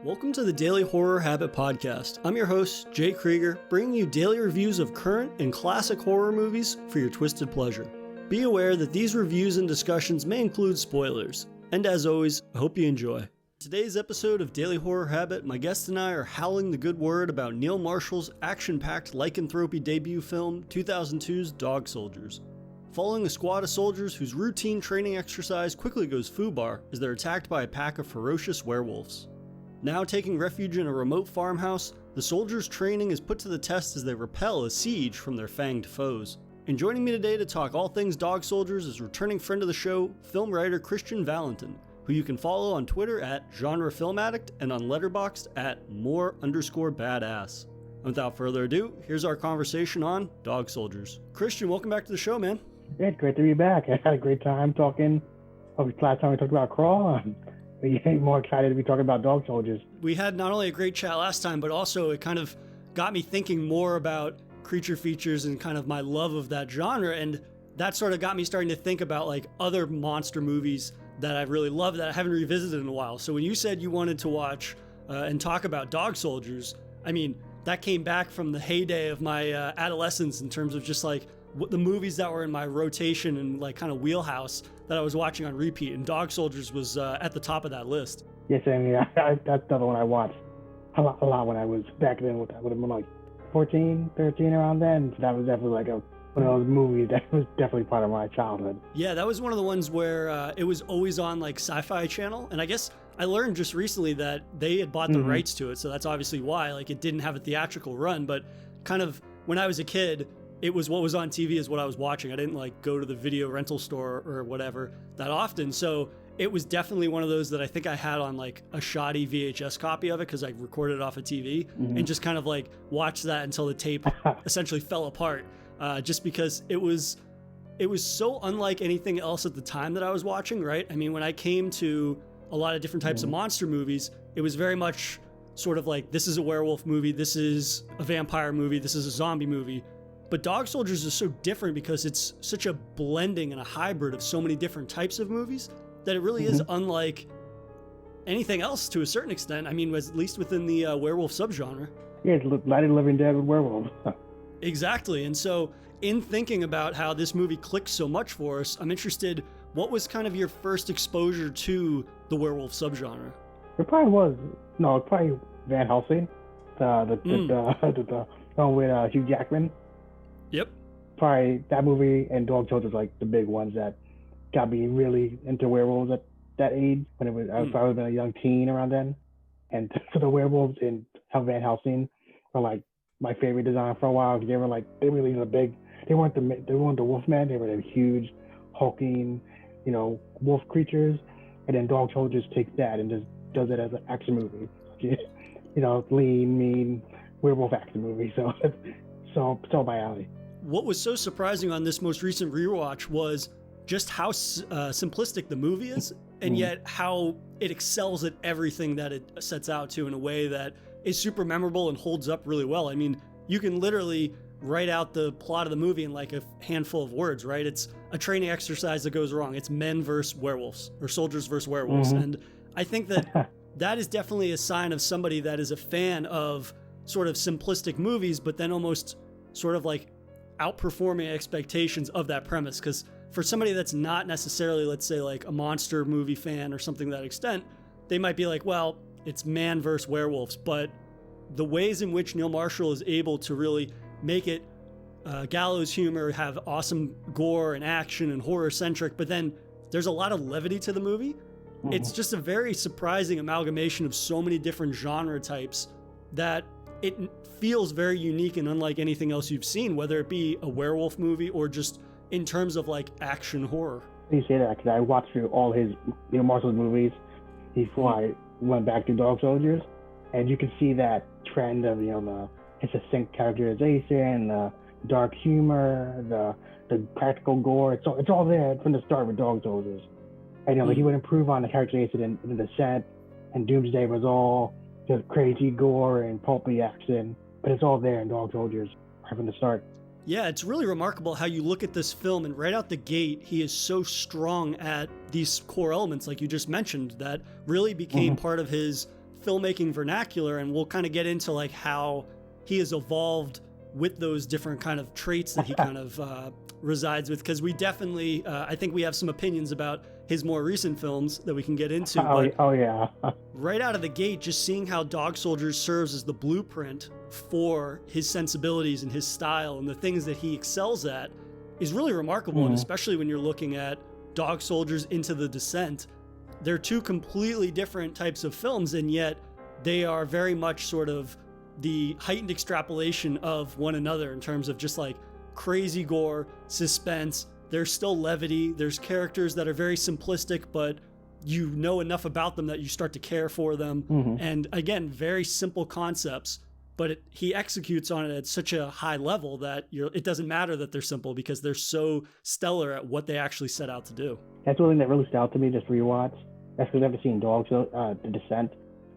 Welcome to the Daily Horror Habit Podcast. I'm your host, Jay Krieger, bringing you daily reviews of current and classic horror movies for your twisted pleasure. Be aware that these reviews and discussions may include spoilers. And as always, I hope you enjoy. Today's episode of Daily Horror Habit, my guest and I are howling the good word about Neil Marshall's action-packed lycanthropy debut film, 2002's Dog Soldiers. Following a squad of soldiers whose routine training exercise quickly goes foobar as they're attacked by a pack of ferocious werewolves. Now taking refuge in a remote farmhouse, the soldiers' training is put to the test as they repel a siege from their fanged foes. And joining me today to talk all things Dog Soldiers is returning friend of the show, film writer Christian Valentin, who you can follow on Twitter at GenreFilmAddict and on Letterboxd at more_badass. And without further ado, here's our conversation on Dog Soldiers. Christian, welcome back to the show, man. Yeah, great to be back. I had a great time talking. Last time we talked about Crawl. I'm more excited to be talking about Dog Soldiers. We had not only a great chat last time, but also it kind of got me thinking more about creature features and kind of my love of that genre. And that sort of got me starting to think about like other monster movies that I really love that I haven't revisited in a while. So when you said you wanted to watch and talk about Dog Soldiers, I mean, that came back from the heyday of my adolescence in terms of just like the movies that were in my rotation and like kind of wheelhouse that I was watching on repeat, and Dog Soldiers was at the top of that list. Yes, I mean, that's another one I watched a lot when I was back then. Would have been like 14, 13 around then. So that was definitely like one of those movies that was definitely part of my childhood. Yeah, that was one of the ones where it was always on like Sci-Fi Channel, and I guess I learned just recently that they had bought the rights to it, so that's obviously why like it didn't have a theatrical run. But kind of when I was a kid, it was what was on TV is what I was watching. I didn't like go to the video rental store or whatever that often. So it was definitely one of those that I think I had on like a shoddy VHS copy of it because I recorded it off of TV and just kind of like watched that until the tape essentially fell apart. Just because it was so unlike anything else at the time that I was watching, right? I mean, when I came to a lot of different types of monster movies, it was very much sort of like, this is a werewolf movie, this is a vampire movie, this is a zombie movie. But Dog Soldiers is so different because it's such a blending and a hybrid of so many different types of movies that it really is unlike anything else to a certain extent. I mean, at least within the werewolf subgenre. Yeah, it's Night of the Living Dead with werewolves. Exactly. And so in thinking about how this movie clicked so much for us, I'm interested, what was kind of your first exposure to the werewolf subgenre? It probably Van Helsing, the one with Hugh Jackman. Yep. Probably that movie and Dog Soldiers like the big ones that got me really into werewolves at that age. When I was probably been a young teen around then, and so the werewolves in Van Helsing were like my favorite design for a while because they were really big. They weren't the Wolfman. They were the huge, hulking, wolf creatures. And then Dog Soldiers takes that and just does it as an action movie. Lean, mean werewolf action movie. So so my alley. What was so surprising on this most recent rewatch was just how simplistic the movie is, and yet how it excels at everything that it sets out to in a way that is super memorable and holds up really well. I mean, you can literally write out the plot of the movie in like a handful of words, right? It's a training exercise that goes wrong. It's men versus werewolves or soldiers versus werewolves. And I think that that is definitely a sign of somebody that is a fan of sort of simplistic movies, but then almost sort of like outperforming expectations of that premise. Because for somebody that's not necessarily, let's say, like a monster movie fan or something to that extent, they might be like, well, it's man versus werewolves. But the ways in which Neil Marshall is able to really make it gallows humor, have awesome gore and action and horror centric, but then there's a lot of levity to the movie. It's just a very surprising amalgamation of so many different genre types that it feels very unique and unlike anything else you've seen, whether it be a werewolf movie or just in terms of like action horror. You say that because I watched through all his Marshall's movies before I went back to Dog Soldiers, and you can see that trend of the succinct characterization, the dark humor, the practical gore. It's all there from the start with Dog Soldiers. And he would improve on the characterization in The Descent, and Doomsday was all just crazy gore and pulpy action, but it's all there in Dog Soldiers right from the start. Yeah, it's really remarkable how you look at this film and right out the gate, he is so strong at these core elements, like you just mentioned, that really became part of his filmmaking vernacular, and we'll kind of get into like how he has evolved with those different kind of traits that he kind of resides with, because we definitely I think we have some opinions about his more recent films that we can get into. Oh yeah. Right out of the gate, just seeing how Dog Soldiers serves as the blueprint for his sensibilities and his style and the things that he excels at is really remarkable. And especially when you're looking at Dog Soldiers into The Descent, they're two completely different types of films, and yet they are very much sort of the heightened extrapolation of one another in terms of just like crazy gore, suspense. There's still levity. There's characters that are very simplistic, but you know enough about them that you start to care for them. And again, very simple concepts, but he executes on it at such a high level that it doesn't matter that they're simple because they're so stellar at what they actually set out to do. That's one thing that really stood out to me just rewatch. That's because I've never seen The Descent,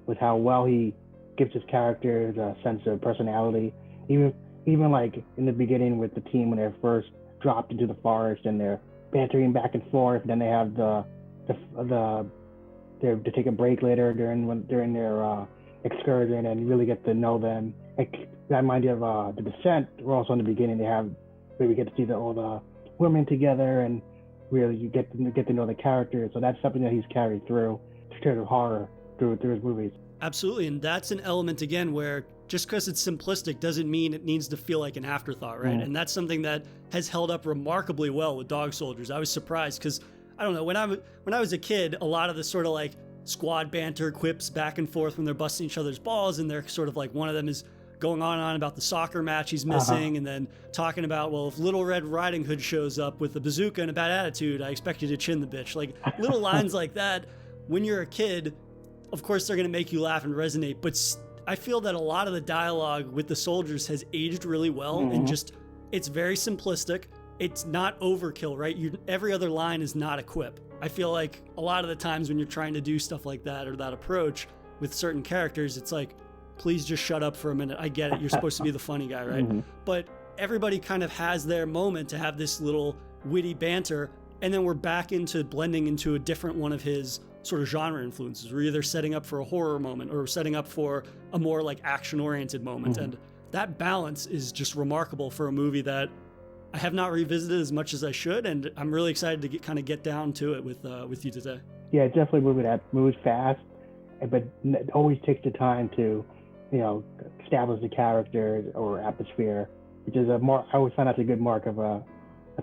with how well he gives his characters a sense of personality. Even like in the beginning with the team when they're first dropped into the forest and they're bantering back and forth. Then they have to take a break later during their excursion and really get to know them. Like that reminds me of The Descent. We're also in the beginning. Where we get to see all the women together and really you get to know the characters. So that's something that he's carried through to horror through his movies. Absolutely, and that's an element again where just because it's simplistic doesn't mean it needs to feel like an afterthought, right? And that's something that has held up remarkably well with Dog Soldiers. I was surprised because I don't know, when I was a kid, a lot of the sort of like squad banter quips back and forth when they're busting each other's balls, and they're sort of like one of them is going on and on about the soccer match he's missing, and then talking about, well, if Little Red Riding Hood shows up with a bazooka and a bad attitude, I expect you to chin the bitch. Like little lines like that. When you're a kid, of course they're going to make you laugh and resonate, but I feel that a lot of the dialogue with the soldiers has aged really well, and just it's very simplistic. It's not overkill, right? Every other line is not a quip. I feel like a lot of the times when you're trying to do stuff like that or that approach with certain characters, it's like, please just shut up for a minute. I get it. You're supposed to be the funny guy, right? But everybody kind of has their moment to have this little witty banter, and then we're back into blending into a different one of his sort of genre influences. We're either setting up for a horror moment or setting up for a more like action-oriented moment. And that balance is just remarkable for a movie that I have not revisited as much as I should, and I'm really excited to get down to it with you today. Yeah, it's definitely a movie that moves fast, but always takes the time to, establish the characters or atmosphere, which is I always find that's a good mark of a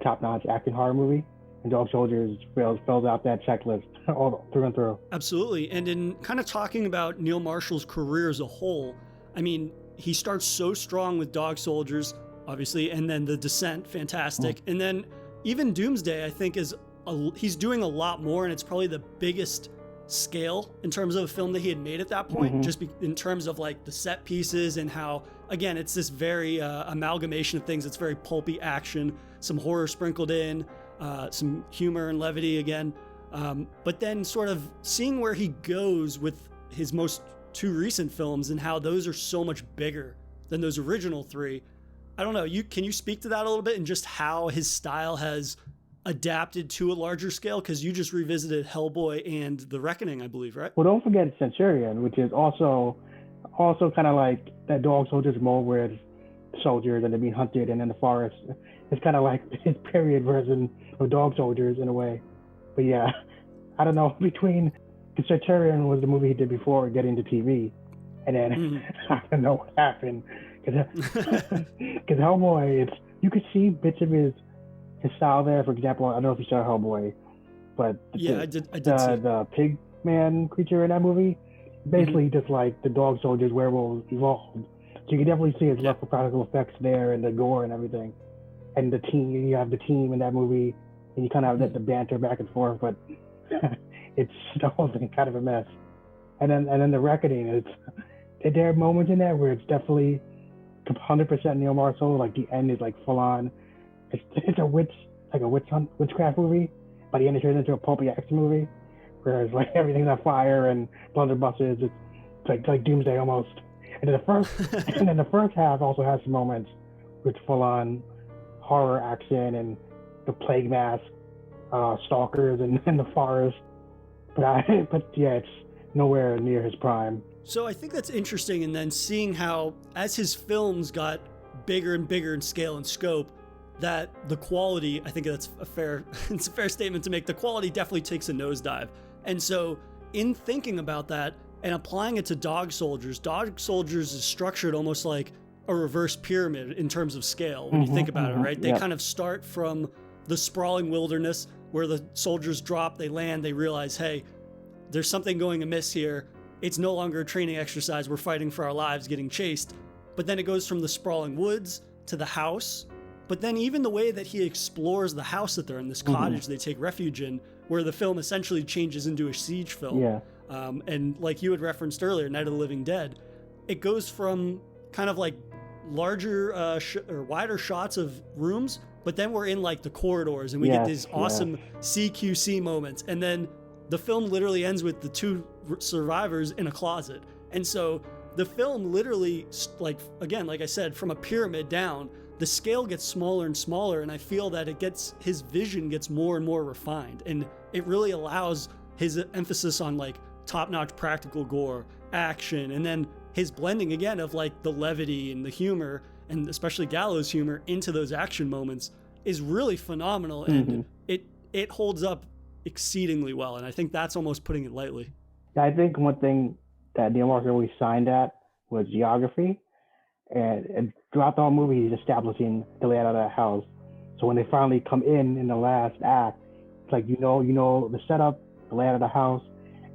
top-notch action horror movie. And Dog Soldiers fills out that checklist all through and through. Absolutely. And in kind of talking about Neil Marshall's career as a whole, I mean, he starts so strong with Dog Soldiers, obviously, and then The Descent, fantastic. And then even Doomsday, I think, he's doing a lot more, and it's probably the biggest scale in terms of a film that he had made at that point, just in terms of like the set pieces and how, again, it's this very amalgamation of things. It's very pulpy action, some horror sprinkled in, some humor and levity again. But then sort of seeing where he goes with his most two recent films and how those are so much bigger than those original three. I don't know. Can you speak to that a little bit and just how his style has adapted to a larger scale? Because you just revisited Hellboy and The Reckoning, I believe, right? Well, don't forget Centurion, which is also kind of like that Dog Soldiers mode where it's soldiers and they're being hunted and in the forest. It's kind of like his period version of Dog Soldiers in a way. But yeah, I don't know, between Centurion was the movie he did before getting to TV, and then I don't know what happened, because Hellboy, you could see bits of his style there. For example, I don't know if you saw Hellboy, but I did see the pig man creature in that movie, basically just like the Dog Soldiers werewolves evolved. So you can definitely see his love for practical effects there and the gore and everything. And you have the team in that movie, and you kind of have the banter back and forth, but it's the whole thing kind of a mess. And then The Reckoning, there are moments in there where it's definitely 100% Neil Marshall. Like the end is like full on. It's a witchcraft movie. By the end, it turns into a pulpy action movie, whereas like everything's on fire and blunderbusses. It's like Doomsday almost. And then the first half also has some moments with full on horror action and the plague mask, stalkers in the forest. But yeah, it's nowhere near his prime. So I think that's interesting. And then seeing how, as his films got bigger and bigger in scale and scope, that the quality, I think that's it's a fair statement to make. The quality definitely takes a nosedive. And so in thinking about that and applying it to Dog Soldiers is structured almost like a reverse pyramid in terms of scale when you think about it, right? They kind of start from the sprawling wilderness where the soldiers drop, they land, they realize, hey, there's something going amiss here. It's no longer a training exercise. We're fighting for our lives, getting chased. But then it goes from the sprawling woods to the house. But then even the way that he explores the house that they're in, this cottage they take refuge in, where the film essentially changes into a siege film. Yeah. And like you had referenced earlier, Night of the Living Dead, it goes from kind of like larger or wider shots of rooms, but then we're in like the corridors and we get these awesome CQC moments. And then the film literally ends with the two survivors in a closet. And so the film literally, like, again, like I said, from a pyramid down, the scale gets smaller and smaller. And I feel that his vision gets more and more refined. And it really allows his emphasis on like top-notch practical gore, action, and then his blending again of like the levity and the humor, and especially Gallows humor, into those action moments is really phenomenal. And it holds up exceedingly well. And I think that's almost putting it lightly. I think one thing that Neil Marshall really signed at was geography. And throughout the whole movie, he's establishing the layout of that house. So when they finally come in the last act, it's like, you know the setup, the layout of the house.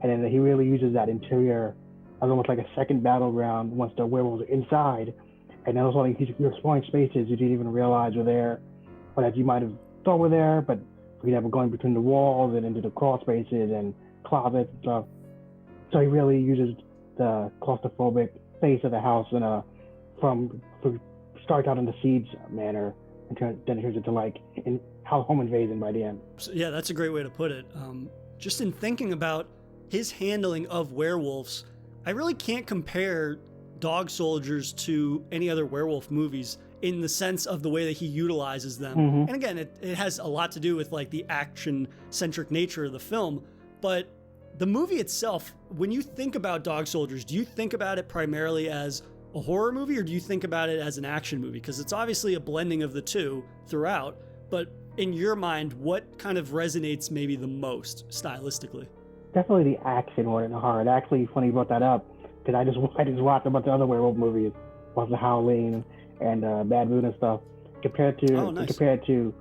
And then he really uses that interior as almost like a second battleground once the werewolves are inside. And then also you're exploring spaces you didn't even realize were there, or that you might have thought were there, but you know, going between the walls and into the crawl spaces and closets and stuff. So he really uses the claustrophobic space of the house from start out in the siege manner, and then it turns into like in home invasion by the end. So, yeah, that's a great way to put it. Just in thinking about his handling of werewolves, I really can't compare Dog Soldiers to any other werewolf movies in the sense of the way that he utilizes them. And again, it has a lot to do with like the action-centric nature of the film, but the movie itself, when you think about Dog Soldiers, do you think about it primarily as a horror movie, or do you think about it as an action movie? Because it's obviously a blending of the two throughout, but in your mind, what kind of resonates maybe the most stylistically? Definitely the action more than the horror. It's actually funny you brought that up, because I just watched a bunch of other werewolf movies, was The Howling and Bad Moon and stuff. Compared to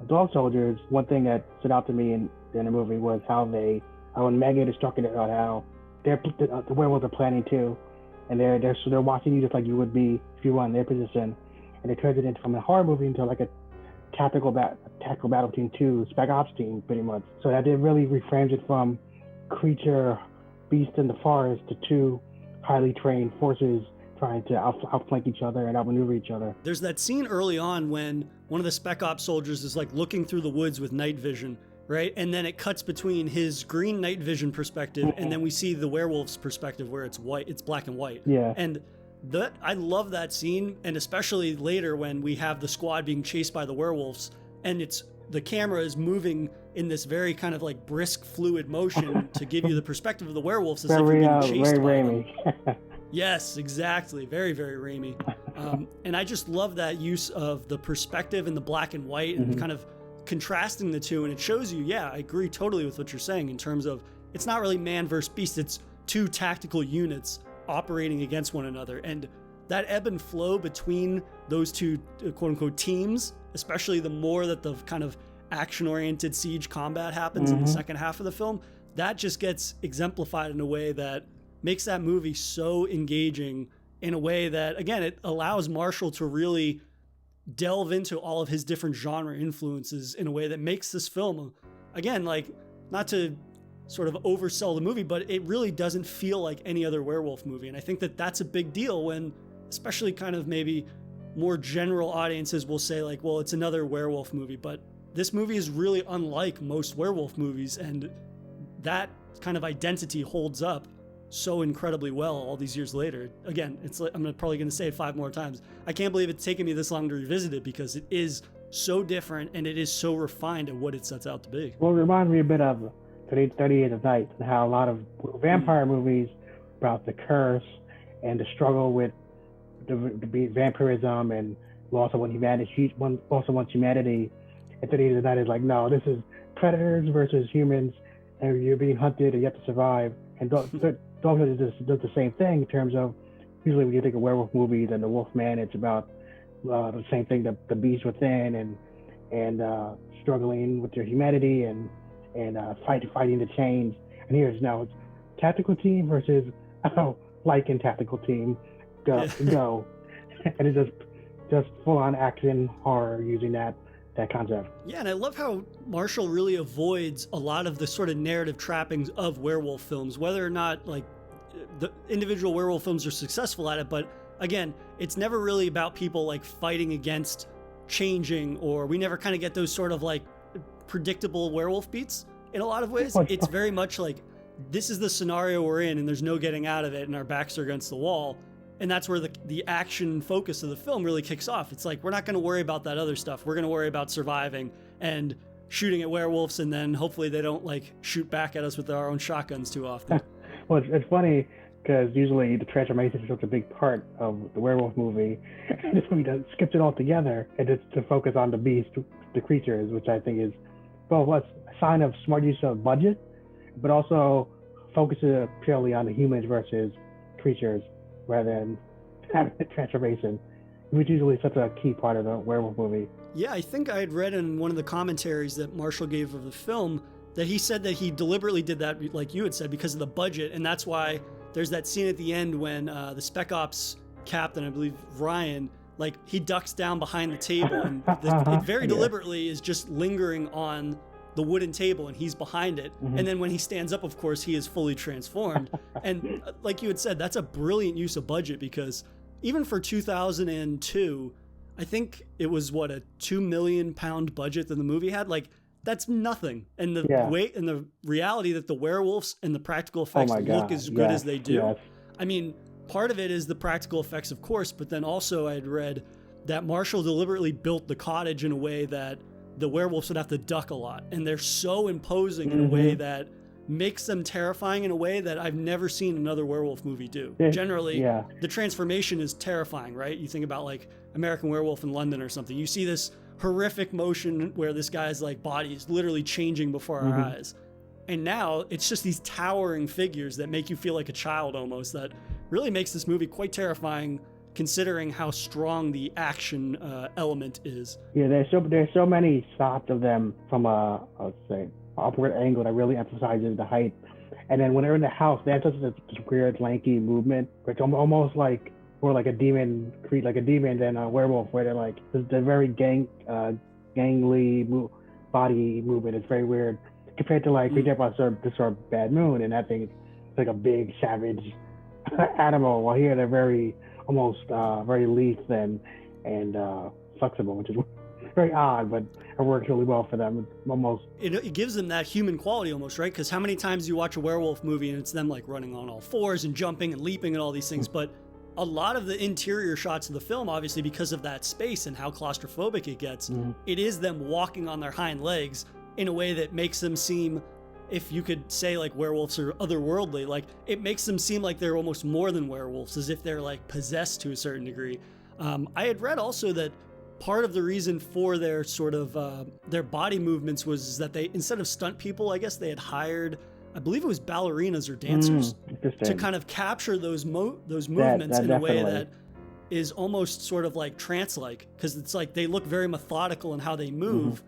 Dog Soldiers, one thing that stood out to me in the movie was how when Megan instructed about how the werewolves are planning too, and they're watching you just like you would be if you were in their position, and it turns it into from a horror movie into like a tactical battle between two spec ops teams, pretty much. So that it really reframes it from creature, beast in the forest to two highly trained forces trying to outflank each other and outmaneuver each other. There's that scene early on when one of the spec ops soldiers is like looking through the woods with night vision, right? And then it cuts between his green night vision perspective and then we see the werewolf's perspective where it's black and white. Yeah. And I love that scene, and especially later when we have the squad being chased by the werewolves and the camera is moving in this very kind of like brisk, fluid motion to give you the perspective of the werewolves as if you're being chased by them. Yes, exactly. Very, very Raimi. And I just love that use of the perspective and the black and white and kind of contrasting the two. And it shows you, I agree totally with what you're saying in terms of it's not really man versus beast. It's two tactical units operating against one another. And that ebb and flow between those two quote unquote teams, especially the more that the kind of action-oriented siege combat happens in the second half of the film, that just gets exemplified in a way that makes that movie so engaging, in a way that, again, it allows Marshall to really delve into all of his different genre influences in a way that makes this film, again, like, not to sort of oversell the movie, but it really doesn't feel like any other werewolf movie. And I think that that's a big deal when, especially kind of maybe more general audiences will say like, well, it's another werewolf movie, but this movie is really unlike most werewolf movies, and that kind of identity holds up so incredibly well all these years later. Again, it's like, I'm probably going to say it 5 more times. I can't believe it's taken me this long to revisit it, because it is so different and it is so refined at what it sets out to be. Well, it reminds me a bit of 30 Years of Night, and how a lot of vampire movies about the curse and the struggle with the vampirism and loss of humanity. At the end of the night, is like, no, this is predators versus humans, and you're being hunted and you have to survive. And Dogma does the same thing in terms of, usually when you think of werewolf movies and the Wolfman, it's about the same thing, the beast within and struggling with your humanity and fighting the change. And here's now it's tactical team versus Lycan tactical team. Go. And it's just full on action horror using that concept. Yeah, and I love how Marshall really avoids a lot of the sort of narrative trappings of werewolf films, whether or not like the individual werewolf films are successful at it. But again, it's never really about people like fighting against changing, or we never kind of get those sort of like predictable werewolf beats in a lot of ways. It's very much like, this is the scenario we're in and there's no getting out of it and our backs are against the wall. And that's where the action focus of the film really kicks off. It's like, we're not going to worry about that other stuff. We're going to worry about surviving and shooting at werewolves, and then hopefully they don't like shoot back at us with our own shotguns too often. Well, it's funny because usually the transformation is such a big part of the werewolf movie. This movie skips it all together and just to focus on the beast, the creatures, which I think is both a sign of smart use of budget, but also focuses purely on the humans versus creatures, rather than having a transformation, which is usually such a key part of the werewolf movie. Yeah, I think I had read in one of the commentaries that Marshall gave of the film that he said that he deliberately did that, like you had said, because of the budget. And that's why there's that scene at the end when the Spec Ops captain, I believe Ryan, like he ducks down behind the table and it very deliberately is just lingering on the wooden table and he's behind it. And then when he stands up, of course, he is fully transformed. And like you had said, that's a brilliant use of budget, because even for 2002, I think it was a £2 million budget that the movie had. Like, that's nothing. And the weight and the reality that the werewolves and the practical effects look as good as they do. Yes. I mean, part of it is the practical effects, of course, but then also I had read that Marshall deliberately built the cottage in a way that the werewolves would have to duck a lot, and they're so imposing in a way that makes them terrifying in a way that I've never seen another werewolf movie do. Generally, the transformation is terrifying, right? You think about like American Werewolf in London or something. You see this horrific motion where this guy's like body is literally changing before our eyes. And now it's just these towering figures that make you feel like a child almost, that really makes this movie quite terrifying, considering how strong the action element is. Yeah, there's so many shots of them from let's say upward angle that really emphasizes the height. And then when they're in the house, they have such a weird lanky movement. It's almost like more like a demon than a werewolf, where they're like they're very gangly body movement. It's very weird compared to like we get about this sort of Bad Moon, and that thing is like a big savage animal. While here they're very almost very lithe and flexible, which is very odd, but it works really well for them. Almost it gives them that human quality almost, right? Because how many times you watch a werewolf movie and it's them like running on all fours and jumping and leaping and all these things, but a lot of the interior shots of the film, obviously because of that space and how claustrophobic it gets, it is them walking on their hind legs in a way that makes them seem, if you could say like werewolves are otherworldly, like it makes them seem like they're almost more than werewolves, as if they're like possessed to a certain degree. I had read also that part of the reason for their sort of their body movements was that they, instead of stunt people, I guess they had hired, I believe it was ballerinas or dancers to kind of capture those movements in a way that is almost sort of like trance-like, because it's like they look very methodical in how they move,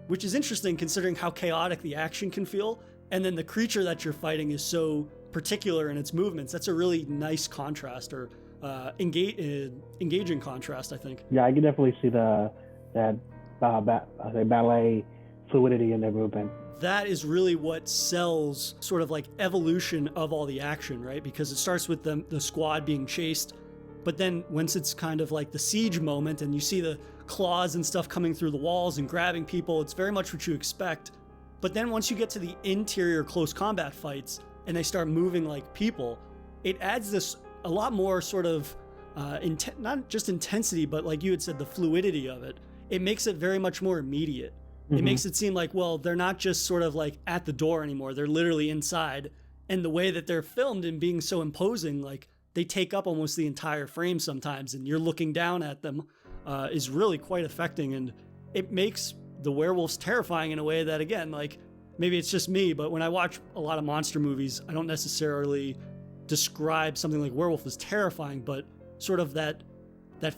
which is interesting considering how chaotic the action can feel. And then the creature that you're fighting is so particular in its movements. That's a really nice contrast, or engaging contrast, I think. Yeah, I can definitely see that ballet fluidity in their movement. That is really what sells sort of like evolution of all the action, right? Because it starts with the squad being chased, but then once it's kind of like the siege moment and you see the claws and stuff coming through the walls and grabbing people, it's very much what you expect. But then once you get to the interior close combat fights and they start moving like people, it adds this a lot more sort of not just intensity, but like you had said, the fluidity of it. It makes it very much more immediate. It makes it seem like, well, they're not just sort of like at the door anymore. They're literally inside And the way that they're filmed and being so imposing, like they take up almost the entire frame sometimes, and you're looking down at them, is really quite affecting. And it makes the werewolves terrifying in a way that, again, like maybe it's just me, but when I watch a lot of monster movies, I don't necessarily describe something like werewolf as terrifying, but sort of that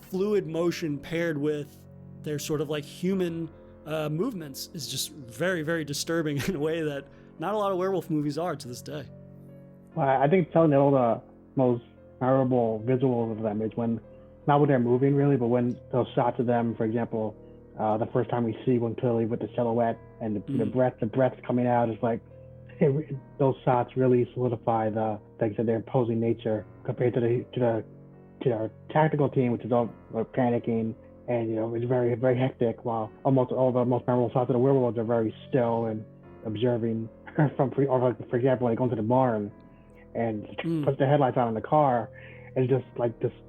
fluid motion paired with their sort of like human movements is just very, very disturbing in a way that not a lot of werewolf movies are to this day. Well, I think telling all the most memorable visuals of them is when, not when they're moving really, but when those shots of them, for example, the first time we see one clearly with the silhouette and the breath coming out is like, those shots really solidify like I said, their imposing nature compared to our tactical team, which is all like, panicking and it's very, very hectic. While almost all the most memorable shots of the werewolves are very still and observing. For example, when they go into the barn and puts the headlights on in the car and just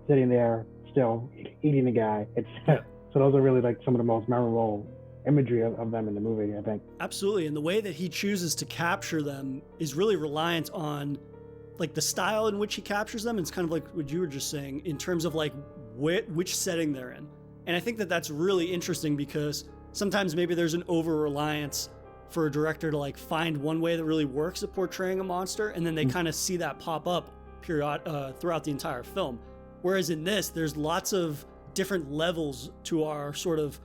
sitting there still eating the guy. So those are really like some of the most memorable imagery of them in the movie, I think. Absolutely. And the way that he chooses to capture them is really reliant on like the style in which he captures them. It's kind of like what you were just saying in terms of like which setting they're in. And I think that that's really interesting because sometimes maybe there's an over-reliance for a director to like find one way that really works at portraying a monster, and then they kind of see that pop up throughout the entire film. Whereas in this, there's lots of different levels to our sort of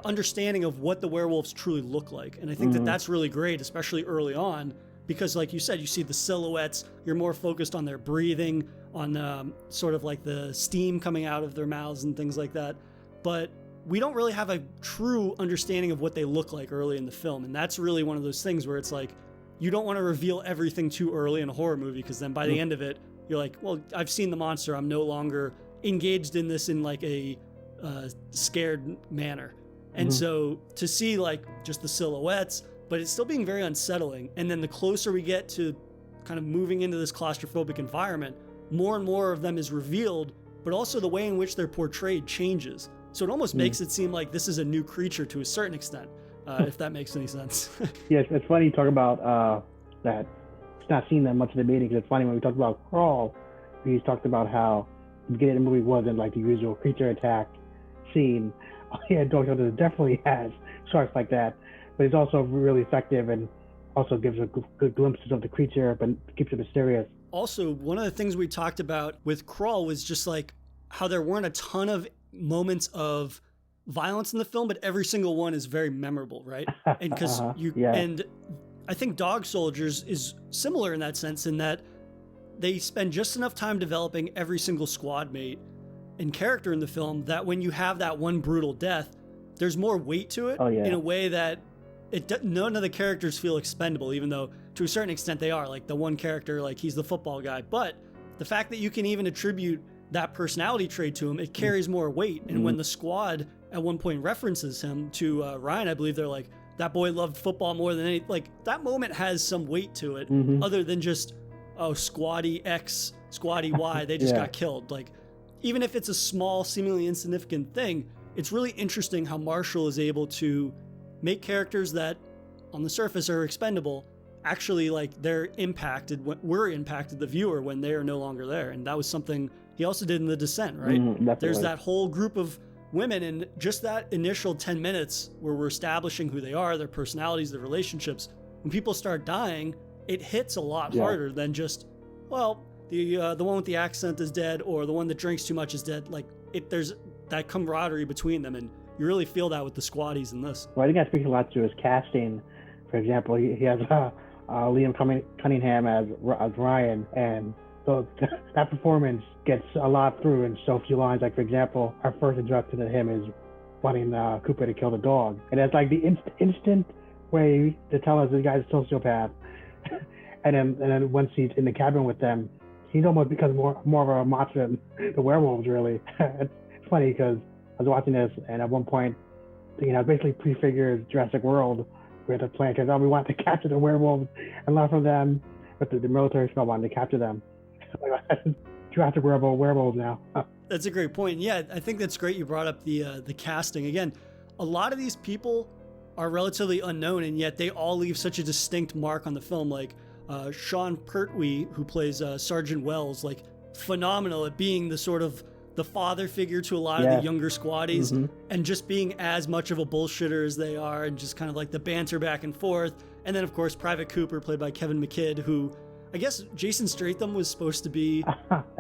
understanding of what the werewolves truly look like. And I think that that's really great, especially early on, because like you said, you see the silhouettes, you're more focused on their breathing, on sort of like the steam coming out of their mouths and things like that. But we don't really have a true understanding of what they look like early in the film. And that's really one of those things where it's like, you don't want to reveal everything too early in a horror movie, because then by the end of it, you're like, well, I've seen the monster. I'm no longer engaged in this in like a scared manner. And so to see like just the silhouettes, but it's still being very unsettling. And then the closer we get to kind of moving into this claustrophobic environment, more and more of them is revealed, but also the way in which they're portrayed changes. So it almost makes it seem like this is a new creature to a certain extent, if that makes any sense. Yeah, it's funny you talk about that. It's not seen that much in the meeting, because it's funny when we talked about Crawl, we talked about how the beginning of the movie wasn't like the usual creature attack scene. Yeah, Dog Soldiers definitely has sharks like that, but it's also really effective and also gives a good glimpses of the creature, but keeps it mysterious. Also, one of the things we talked about with Crawl was just like how there weren't a ton of moments of violence in the film, but every single one is very memorable, right? And because and I think Dog Soldiers is similar in that sense, in that they spend just enough time developing every single squad mate and character in the film that when you have that one brutal death, there's more weight to it in a way that none of the characters feel expendable, even though to a certain extent they are. Like the one character, like he's the football guy, but the fact that you can even attribute that personality trait to him, it carries more weight. And when the squad at one point references him to Ryan, I believe they're like, that boy loved football more than any, like that moment has some weight to it, other than just, oh, Squaddy X, Squaddy Y, they just got killed. Like, even if it's a small, seemingly insignificant thing, it's really interesting how Marshall is able to make characters that on the surface are expendable, actually like we're impacted, the viewer, when they are no longer there. And that was something he also did in The Descent, right? There's that whole group of women, and just that initial 10 minutes where we're establishing who they are, their personalities, their relationships. When people start dying, it hits a lot harder than just, well, the one with the accent is dead, or the one that drinks too much is dead. Like there's that camaraderie between them, and you really feel that with the squaddies in this. Well, I think that speaks a lot to his casting. For example, he has Liam Cunningham as Ryan, and so that performance gets a lot through in so few lines. Like, for example, our first introduction to him is wanting Cooper to kill the dog, and it's like the instant way to tell us this guy's a sociopath. and then once he's in the cabin with them, he's almost becomes more of a monster than the werewolves, really. It's funny because I was watching this, and at one point, basically prefigures Jurassic World, where the plan says, oh, we want to capture the werewolves and learn from them, but the military still wanted to capture them. Jurassic World werewolves now. That's a great point. Yeah, I think that's great you brought up the casting. Again, a lot of these people are relatively unknown, and yet they all leave such a distinct mark on the film. Like Sean Pertwee, who plays Sergeant Wells, like phenomenal at being the sort of the father figure to a lot of the younger squaddies, and just being as much of a bullshitter as they are, and just kind of like the banter back and forth. And then of course Private Cooper, played by Kevin McKidd, who I guess Jason Statham was supposed to be.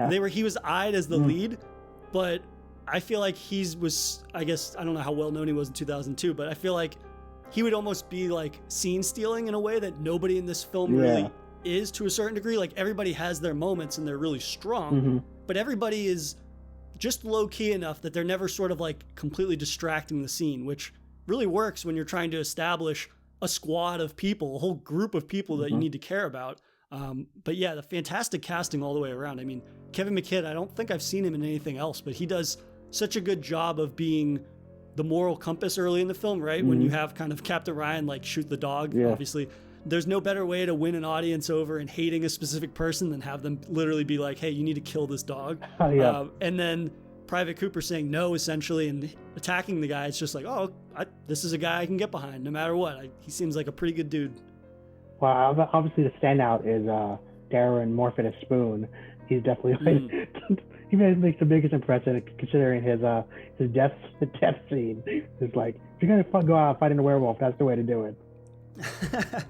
He was eyed as the lead, but I feel like I guess I don't know how well known he was in 2002, but I feel like he would almost be like scene stealing in a way that nobody in this film really is, to a certain degree. Like everybody has their moments and they're really strong, but everybody is just low key enough that they're never sort of like completely distracting the scene, which really works when you're trying to establish a squad of people, a whole group of people that you need to care about. But yeah, the fantastic casting all the way around. I mean, Kevin McKidd, I don't think I've seen him in anything else, but he does such a good job of being the moral compass early in the film, right? When you have kind of Captain Ryan like shoot the dog, obviously. There's no better way to win an audience over and hating a specific person than have them literally be like, hey, you need to kill this dog. And then Private Cooper saying no, essentially, and attacking the guy. It's just like, this is a guy I can get behind no matter what. He seems like a pretty good dude. Well, obviously the standout is Darren Morphin as Spoon. He's definitely he makes the biggest impression considering his death scene. It's like, if you're gonna go out fighting a werewolf, that's the way to do it.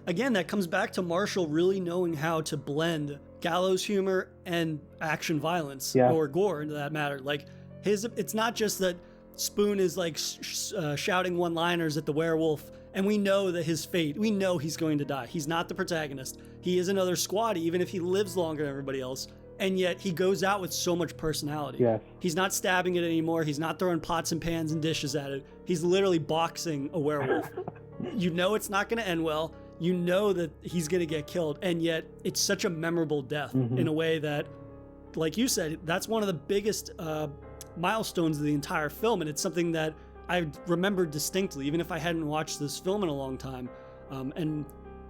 Again, that comes back to Marshall really knowing how to blend gallows humor and action violence, or gore, to that matter. Like it's not just that Spoon is like shouting one-liners at the werewolf, and we know that his fate, we know he's going to die. He's not the protagonist. He is another squaddie, even if he lives longer than everybody else. And yet he goes out with so much personality. He's not stabbing it anymore. He's not throwing pots and pans and dishes at it. He's literally boxing a werewolf. You know it's not going to end well. You know that he's going to get killed, and yet it's such a memorable death in a way that, like you said, that's one of the biggest milestones of the entire film, and it's something that I remember distinctly, even if I hadn't watched this film in a long time. And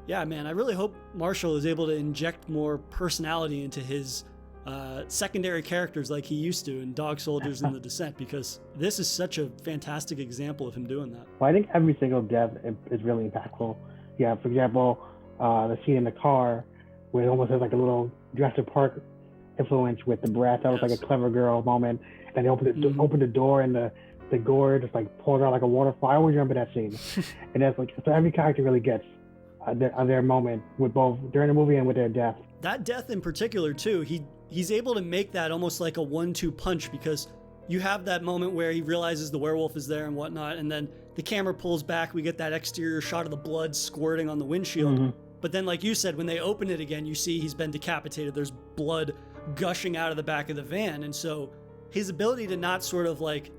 yeah, man, I really hope Marshall is able to inject more personality into his secondary characters like he used to in Dog Soldiers and The Descent, because this is such a fantastic example of him doing that. Well, I think every single death is really impactful. Yeah, for example, the scene in the car where it almost has like a little Jurassic Park influence with the breath. That was like a clever girl moment. And they opened the door and the gore just like pours out like a waterfall. I always remember that scene. And that's like, so every character really gets their moment with both during the movie and with their death. That death in particular too, he's able to make that almost like a 1-2 punch, because you have that moment where he realizes the werewolf is there and whatnot, and then the camera pulls back, we get that exterior shot of the blood squirting on the windshield. But then, like you said, when they open it again, you see he's been decapitated. There's blood gushing out of the back of the van. And so his ability to not sort of like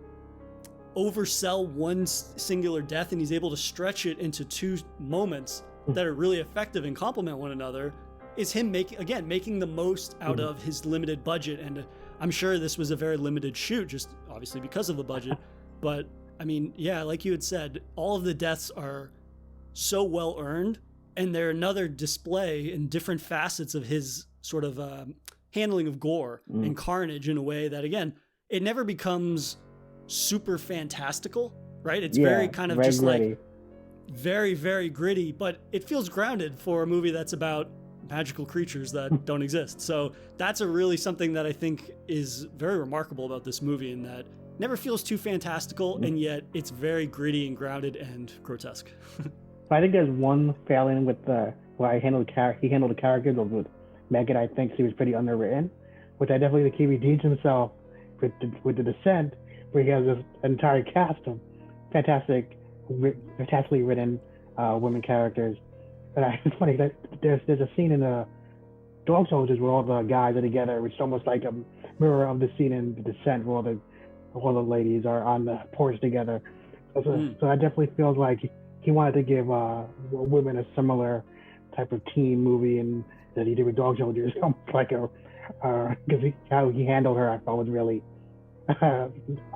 oversell one singular death, and he's able to stretch it into two moments that are really effective and complement one another, is him making the most out of his limited budget. And I'm sure this was a very limited shoot, just obviously because of the budget. But I mean, yeah, like you had said, all of the deaths are so well earned, and they're another display in different facets of his sort of handling of gore and carnage in a way that, again, it never becomes super fantastical, right? It's very kind of just gritty. Like very, very gritty, but it feels grounded for a movie that's about magical creatures that don't exist. So that's really something that I think is very remarkable about this movie, in that never feels too fantastical, and yet it's very gritty and grounded and grotesque. I think there's one failing with the way he handled the characters with Megan. I think he was pretty underwritten, which I definitely think he redeems himself with the Descent, where he has this entire cast of fantastically written women characters. And it's funny that there's a scene in the Dog Soldiers where all the guys are together, which is almost like a mirror of the scene in The Descent where all the ladies are on the porch together. So that definitely feels like he wanted to give women a similar type of teen movie, and that he did with Dog Soldiers. Almost like because how he handled her, I thought was really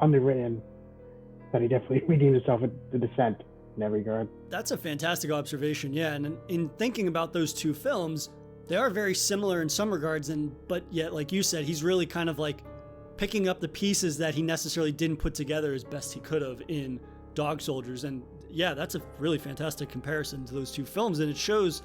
underwritten. That he definitely redeemed himself with The Descent in that regard. That's a fantastic observation, yeah. And in thinking about those two films, they are very similar in some regards, but yet, like you said, he's really kind of like picking up the pieces that he necessarily didn't put together as best he could have in Dog Soldiers. And yeah, that's a really fantastic comparison to those two films, and it shows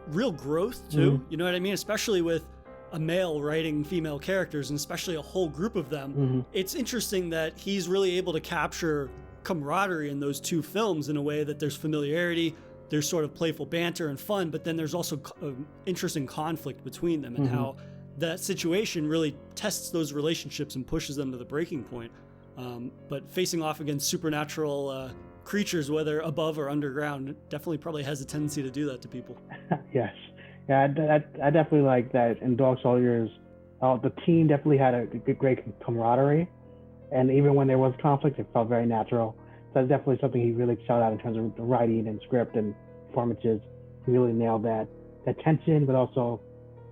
real growth too. You know what I mean? Especially with a male writing female characters, and especially a whole group of them. It's interesting that he's really able to capture camaraderie in those two films in a way that there's familiarity, there's sort of playful banter and fun, but then there's also interesting conflict between them, and how that situation really tests those relationships and pushes them to the breaking point. But facing off against supernatural creatures, whether above or underground, definitely probably has a tendency to do that to people. Yes. Yeah, I definitely like that. In Dog Soldiers, the team definitely had a great camaraderie. And even when there was conflict, it felt very natural. So that's definitely something he really excelled at in terms of the writing and script and performances. He really nailed that tension, but also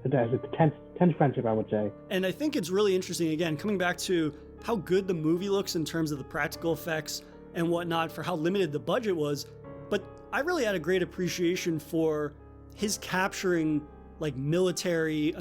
the tense friendship, I would say. And I think it's really interesting, again, coming back to how good the movie looks in terms of the practical effects and whatnot, for how limited the budget was. But I really had a great appreciation for his capturing like military,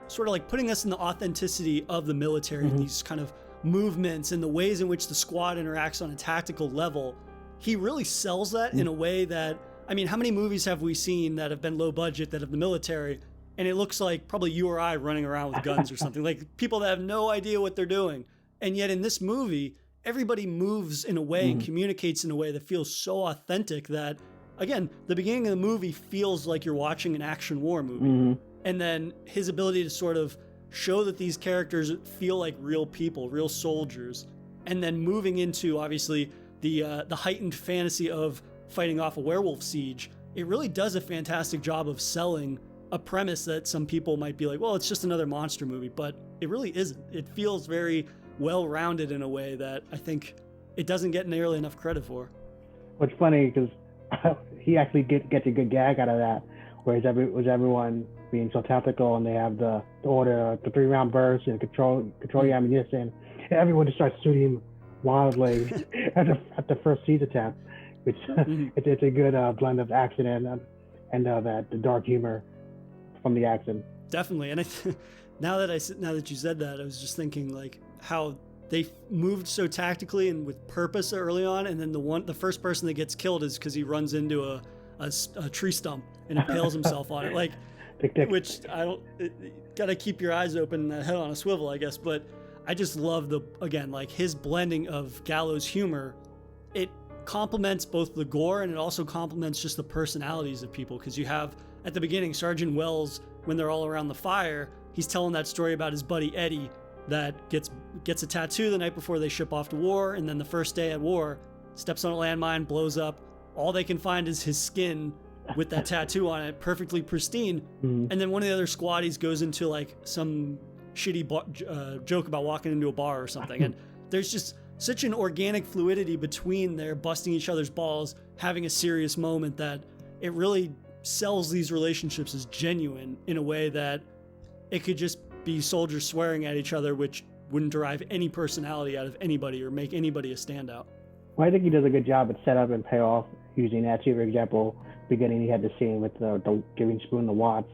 sort of like putting us in the authenticity of the military, these kind of movements and the ways in which the squad interacts on a tactical level. He really sells that in a way that, I mean, how many movies have we seen that have been low budget that have the military, and it looks like probably you or I running around with guns or something, like people that have no idea what they're doing. And yet in this movie, everybody moves in a way and communicates in a way that feels so authentic that, again, the beginning of the movie feels like you're watching an action war movie. And then his ability to sort of show that these characters feel like real people, real soldiers, and then moving into, obviously, the heightened fantasy of fighting off a werewolf siege, it really does a fantastic job of selling a premise that some people might be like, well, it's just another monster movie, but it really isn't. It feels very well-rounded in a way that I think it doesn't get nearly enough credit for. What's funny, because he actually gets a good gag out of that, whereas everyone being so tactical, and they have the order, the 3-round burst and control your ammunition, and everyone just starts shooting wildly at the first siege attempt, which it's a good blend of action and the dark humor from the action. Definitely. And now that you said that, I was just thinking like how they moved so tactically and with purpose early on, and then the first person that gets killed is because he runs into a tree stump and impales himself on it, like which gotta keep your eyes open and head on a swivel, I guess. But I just love like his blending of gallows humor. It complements both the gore and it also complements just the personalities of people, because you have at the beginning Sergeant Wells, when they're all around the fire, he's telling that story about his buddy Eddie that gets a tattoo the night before they ship off to war, and then the first day at war steps on a landmine, blows up. All they can find is his skin with that tattoo on it, perfectly pristine. And then one of the other squaddies goes into like some shitty joke about walking into a bar or something, and there's just such an organic fluidity between their busting each other's balls, having a serious moment, that it really sells these relationships as genuine in a way that it could just be soldiers swearing at each other, which wouldn't derive any personality out of anybody or make anybody a standout. Well, I think he does a good job at setup and payoff, using that. For example, beginning he had the scene with the giving Spoon the Watts,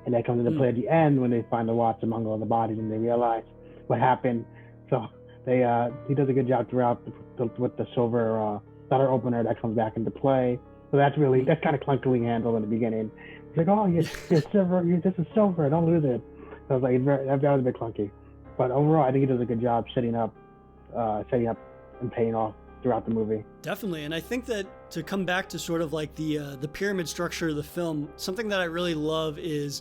and that comes into play at the end when they find the Watts among all the bodies and they realize what happened. So he does a good job throughout with the silver letter opener that comes back into play. So that's kind of clunkily handled in the beginning. He's like, oh, you're silver, this is silver, don't lose it. So I was like, that was a bit clunky. But overall, I think he does a good job setting up and paying off throughout the movie. Definitely. And I think that to come back to sort of like the pyramid structure of the film, something that I really love is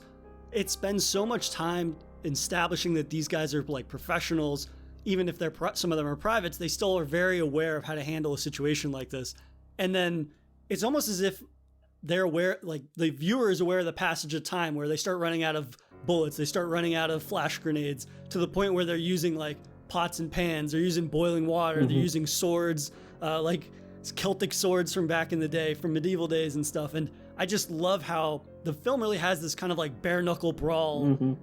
it spends so much time establishing that these guys are like professionals. Even if some of them are privates, they still are very aware of how to handle a situation like this. And then it's almost as if they're aware, like the viewer is aware of the passage of time where they start running out of bullets, they start running out of flash grenades, to the point where they're using like pots and pans, they're using boiling water, they're using swords, like Celtic swords from back in the day, from medieval days and stuff. And I just love how the film really has this kind of like bare knuckle brawl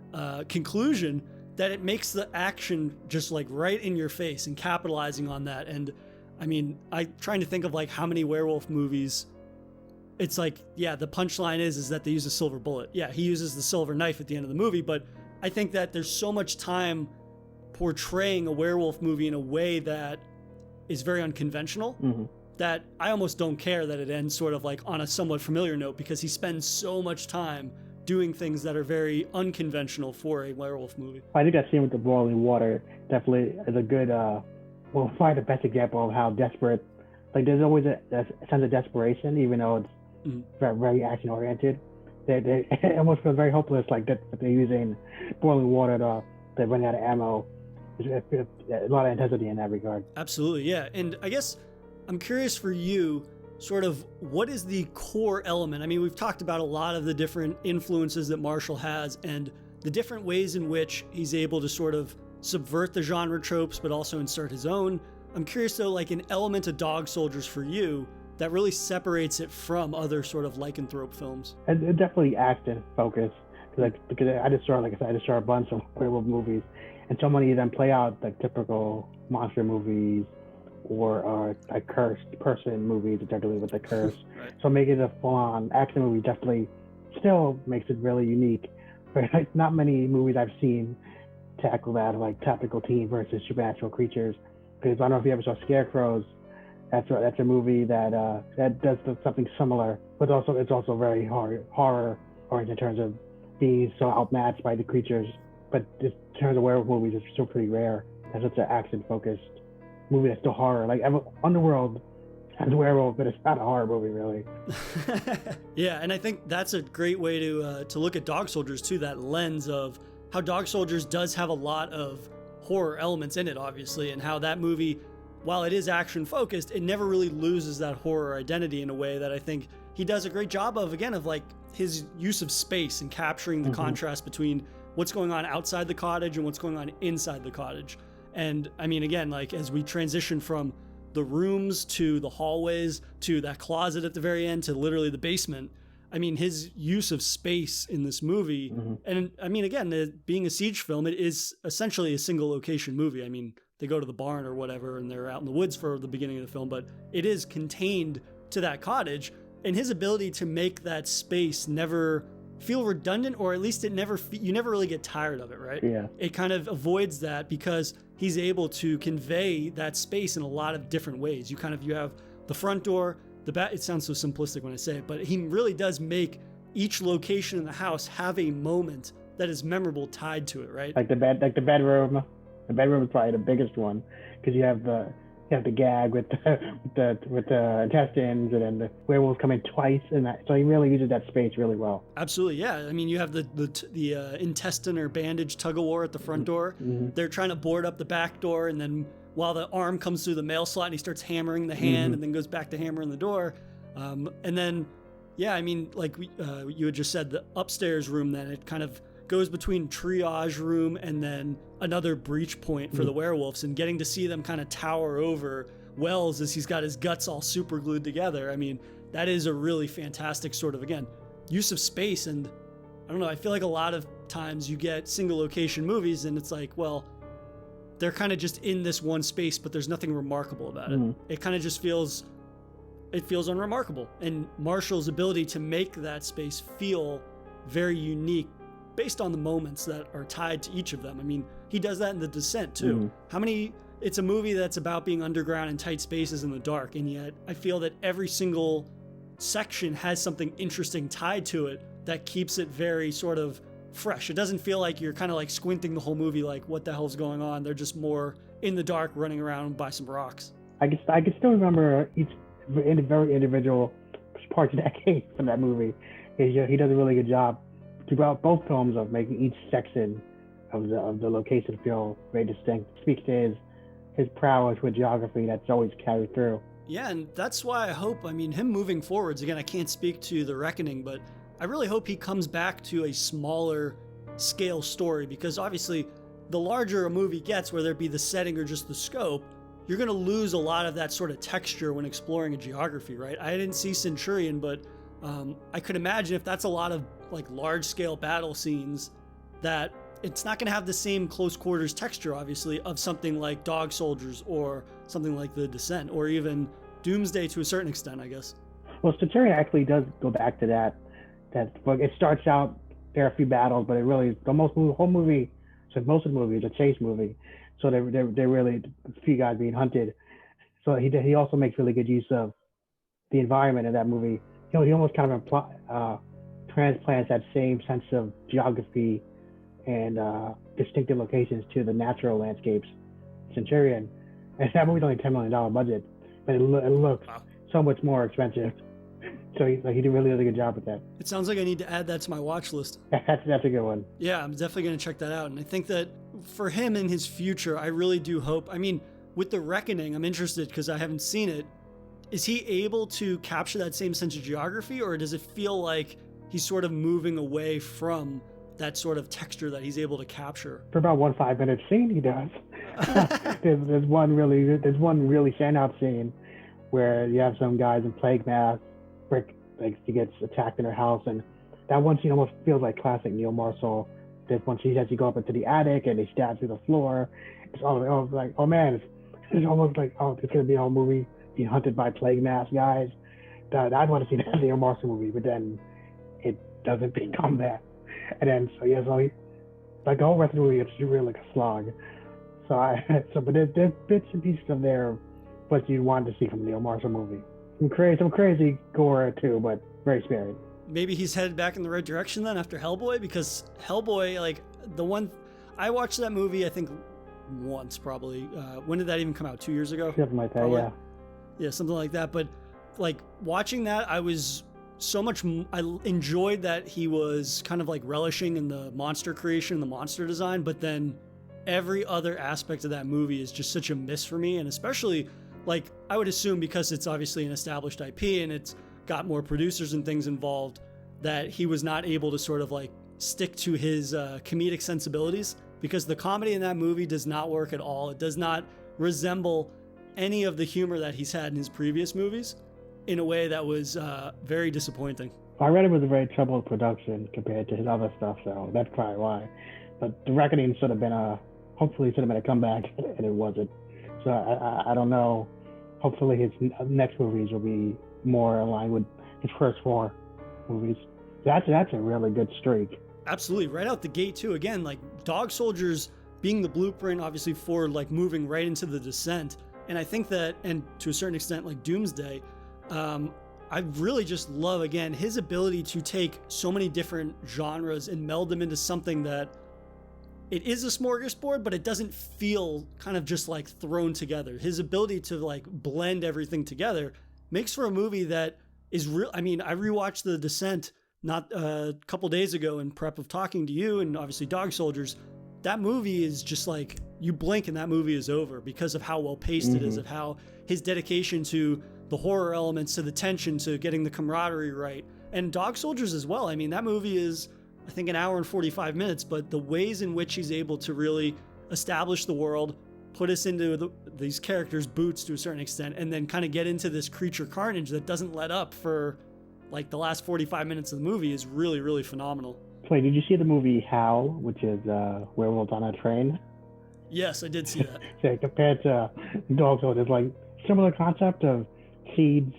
conclusion, that it makes the action just like right in your face and capitalizing on that. And I mean, I'm trying to think of like how many werewolf movies it's like, yeah, the punchline is that they use a silver bullet. Yeah, he uses the silver knife at the end of the movie, but I think that there's so much time portraying a werewolf movie in a way that is very unconventional that I almost don't care that it ends sort of like on a somewhat familiar note, because he spends so much time doing things that are very unconventional for a werewolf movie. I think that scene with the boiling water definitely is a good, well, probably the best example of how desperate, like there's always a sense of desperation, even though it's very, very action oriented. It almost feels very hopeless, like that they're using boiling water to run out of ammo. There's a lot of intensity in that regard. Absolutely, yeah. And I guess I'm curious for you, sort of what is the core element? I mean, we've talked about a lot of the different influences that Marshall has and the different ways in which he's able to sort of subvert the genre tropes, but also insert his own. I'm curious though, like an element of Dog Soldiers for you that really separates it from other sort of lycanthrope films. It definitely action focused, because I just saw a bunch of werewolf movies, and so many of them play out like typical monster movies or like cursed person movies, particularly with the curse. Right. So making it a full-on action movie definitely still makes it really unique. But like, not many movies I've seen tackle that, like tactical team versus supernatural creatures. Because I don't know if you ever saw Scarecrows. That's a movie that does something similar, but it's also very horror oriented in terms of being so outmatched by the creatures. But in terms of werewolf movies, it's still pretty rare. That's such an action focused movie that's still horror. Like Underworld has werewolf, but it's not a horror movie really. Yeah, and I think that's a great way to look at Dog Soldiers too. That lens of how Dog Soldiers does have a lot of horror elements in it, obviously, and how that movie, while it is action focused, it never really loses that horror identity in a way that I think he does a great job of, again, of like his use of space and capturing the contrast between what's going on outside the cottage and what's going on inside the cottage. And I mean, again, like as we transition from the rooms to the hallways to that closet at the very end to literally the basement, I mean, his use of space in this movie, and I mean, again, being a siege film, it is essentially a single location movie. I mean, they go to the barn or whatever, and they're out in the woods for the beginning of the film, but it is contained to that cottage, and his ability to make that space never feel redundant, or at least you never really get tired of it, right? Yeah. It kind of avoids that because he's able to convey that space in a lot of different ways. You have the front door, it sounds so simplistic when I say it, but he really does make each location in the house have a moment that is memorable tied to it, right? Like the bedroom. The bedroom is probably the biggest one because you have the gag with the intestines, and then the werewolves come in twice, and so he really uses that space really well. Absolutely, yeah. I mean, you have the intestine or bandage tug of war at the front door. They're trying to board up the back door, and then while the arm comes through the mail slot, and he starts hammering the hand, and then goes back to hammering the door, and then yeah, I mean, like you had just said, the upstairs room, then it kind of goes between triage room and then another breach point for the werewolves, and getting to see them kind of tower over Wells as he's got his guts all super glued together. I mean, that is a really fantastic sort of, again, use of space. And I don't know, I feel like a lot of times you get single location movies and it's like, well, they're kind of just in this one space, but there's nothing remarkable about it. It kind of just feels unremarkable. And Marshall's ability to make that space feel very unique based on the moments that are tied to each of them. I mean, he does that in The Descent too. It's a movie that's about being underground in tight spaces in the dark, and yet I feel that every single section has something interesting tied to it that keeps it very sort of fresh. It doesn't feel like you're kind of like squinting the whole movie like, what the hell's going on? They're just more in the dark running around by some rocks. I can still remember each very individual parts of that case from that movie. He does a really good job throughout both films of making each section of the location feel very distinct. Speaks to his prowess with geography that's always carried through. Yeah, and that's why I hope, I mean, him moving forwards, again, I can't speak to The Reckoning, but I really hope he comes back to a smaller scale story, because obviously the larger a movie gets, whether it be the setting or just the scope, you're going to lose a lot of that sort of texture when exploring a geography, right? I didn't see Centurion, but I could imagine if that's a lot of like large scale battle scenes, that it's not going to have the same close quarters texture, obviously, of something like Dog Soldiers or something like The Descent, or even Doomsday to a certain extent, I guess. Well, Centurion actually does go back to that it starts out, there are a few battles, but it really, most of the movie is a chase movie. So they're really a few guys being hunted. So he also makes really good use of the environment in that movie. He almost kind of transplants that same sense of geography and distinctive locations to the natural landscapes. Centurion, and that movie's only $10 million budget, but it looks so much more expensive. So he did a really good job with that. It sounds like I need to add that to my watch list. That's a good one. Yeah, I'm definitely going to check that out. And I think that for him in his future, I really do hope. I mean, with The Reckoning, I'm interested because I haven't seen it. Is he able to capture that same sense of geography, or does it feel like he's sort of moving away from that sort of texture that he's able to capture? For about 1 5-minute scene, he does. there's one really standout scene where you have some guys in plague mask. Rick, like, he gets attacked in her house, and that one scene almost feels like classic Neil Marshall. There's one scene as you go up into the attic and they stab through the floor. It's all like, oh man, it's almost like, oh, it's gonna be a whole movie being hunted by plague mask guys. I'd want to see that Neil Marshall movie, but then it doesn't become that. And then like the whole rest of the movie, it's really like a slog. But there's bits and pieces of there what you want to see from a Neil Marshall movie. Some crazy gore too, but very sparing. Maybe he's headed back in the right direction then after Hellboy, because Hellboy, like the one I watched that movie, I think once probably. When did that even come out? 2 years ago? Something like that, probably. Yeah. Yeah, something like that. But like watching that, I enjoyed that he was kind of like relishing in the monster creation, the monster design, but then every other aspect of that movie is just such a miss for me, and especially like I would assume because it's obviously an established IP and it's got more producers and things involved, that he was not able to sort of like stick to his comedic sensibilities, because the comedy in that movie does not work at all. It does not resemble any of the humor that he's had in his previous movies in a way that was very disappointing. I read it was a very troubled production compared to his other stuff, so that's probably why. But The Reckoning should have been hopefully should have been a comeback, and it wasn't. So I don't know. Hopefully his next movies will be more aligned with his first 4 movies. That's a really good streak. Absolutely. Right out the gate too. Again, like Dog Soldiers being the blueprint obviously for like moving right into The Descent. And I think that, and to a certain extent like Doomsday, I really just love, again, his ability to take so many different genres and meld them into something that it is a smorgasbord, but it doesn't feel kind of just like thrown together. His ability to like blend everything together makes for a movie that is real. I mean, I rewatched The Descent not a couple days ago in prep of talking to you, and obviously Dog Soldiers. That movie is just like, you blink and that movie is over because of how well paced it is, of how his dedication to the horror elements, to the tension, to getting the camaraderie right. And Dog Soldiers as well. I mean, that movie is, I think, 1 hour and 45 minutes, but the ways in which he's able to really establish the world, put us into these characters' boots to a certain extent, and then kind of get into this creature carnage that doesn't let up for like the last 45 minutes of the movie is really, really phenomenal. Wait, did you see the movie Howl, which is Werewolves on a Train? Yes, I did see that. So compared to Dog Soldiers, like similar concept of seeds,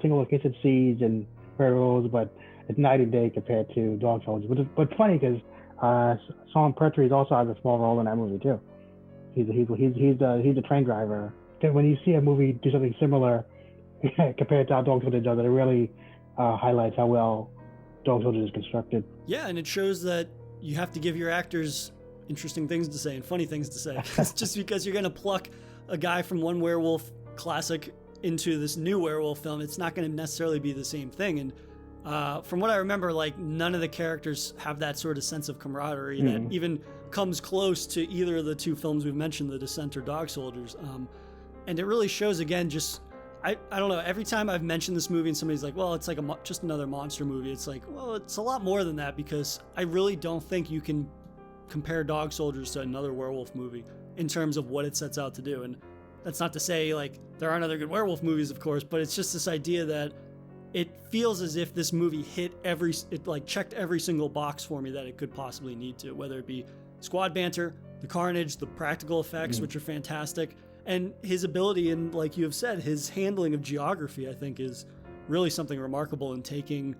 single location seeds and werewolves, but it's night and day compared to Dog Soldiers. But funny because Sean Pertwee also has a small role in that movie too. He's a train driver. When you see a movie do something similar compared to how Dog Soldiers does it, it really highlights how well Dog Soldiers is constructed. Yeah, and it shows that you have to give your actors interesting things to say and funny things to say. Just because you're going to pluck a guy from one werewolf classic into this new werewolf film, it's not going to necessarily be the same thing. And from what I remember, like none of the characters have that sort of sense of camaraderie that even comes close to either of the 2 films we've mentioned, The Descent or Dog Soldiers. And it really shows, again, just I don't know, every time I've mentioned this movie and somebody's like, well, it's like just another monster movie, it's like, well, it's a lot more than that, because I really don't think you can compare Dog Soldiers to another werewolf movie in terms of what it sets out to do. And that's not to say like there aren't other good werewolf movies, of course, but it's just this idea that it feels as if this movie checked every single box for me that it could possibly need to, whether it be squad banter, the carnage, the practical effects, which are fantastic, and his ability, and like you have said, his handling of geography, I think, is really something remarkable in taking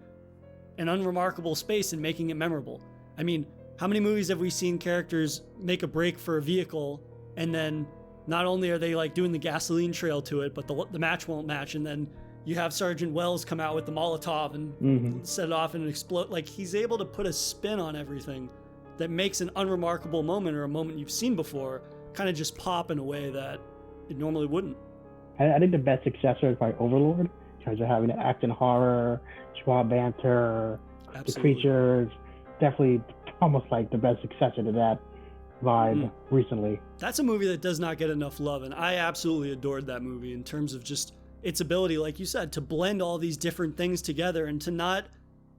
an unremarkable space and making it memorable. I mean, how many movies have we seen characters make a break for a vehicle and then not only are they like doing the gasoline trail to it, but the match won't match, and then you have Sergeant Wells come out with the Molotov and set it off and explode. Like, he's able to put a spin on everything that makes an unremarkable moment or a moment you've seen before kind of just pop in a way that it normally wouldn't. I think the best successor is probably Overlord, in terms of having the action horror, schwa banter, Absolutely. the creatures. Definitely almost like the best successor to that vibe recently. That's a movie that does not get enough love, and I absolutely adored that movie in terms of just its ability, like you said, to blend all these different things together and to not,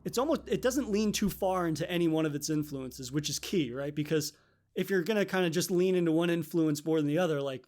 it doesn't lean too far into any one of its influences, which is key, right? Because if you're going to kind of just lean into one influence more than the other, like,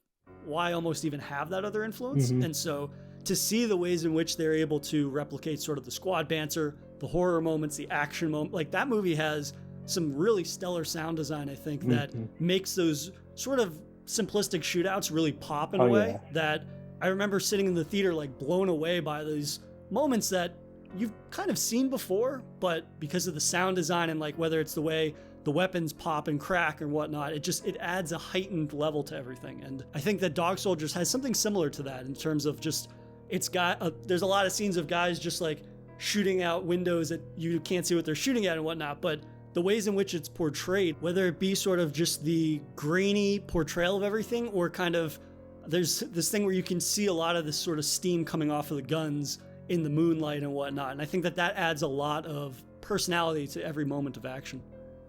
why almost even have that other influence? And so to see the ways in which they're able to replicate sort of the squad banter, the horror moments, the action moment, like, that movie has some really stellar sound design, I think, that makes those sort of simplistic shootouts really pop in a way that I remember sitting in the theater like blown away by these moments that you've kind of seen before, but because of the sound design and like whether it's the way the weapons pop and crack and whatnot, it adds a heightened level to everything. And I think that Dog Soldiers has something similar to that in terms of just, there's a lot of scenes of guys just like shooting out windows that you can't see what they're shooting at and whatnot, but the ways in which it's portrayed, whether it be sort of just the grainy portrayal of everything or kind of, there's this thing where you can see a lot of this sort of steam coming off of the guns in the moonlight and whatnot. And I think that adds a lot of personality to every moment of action.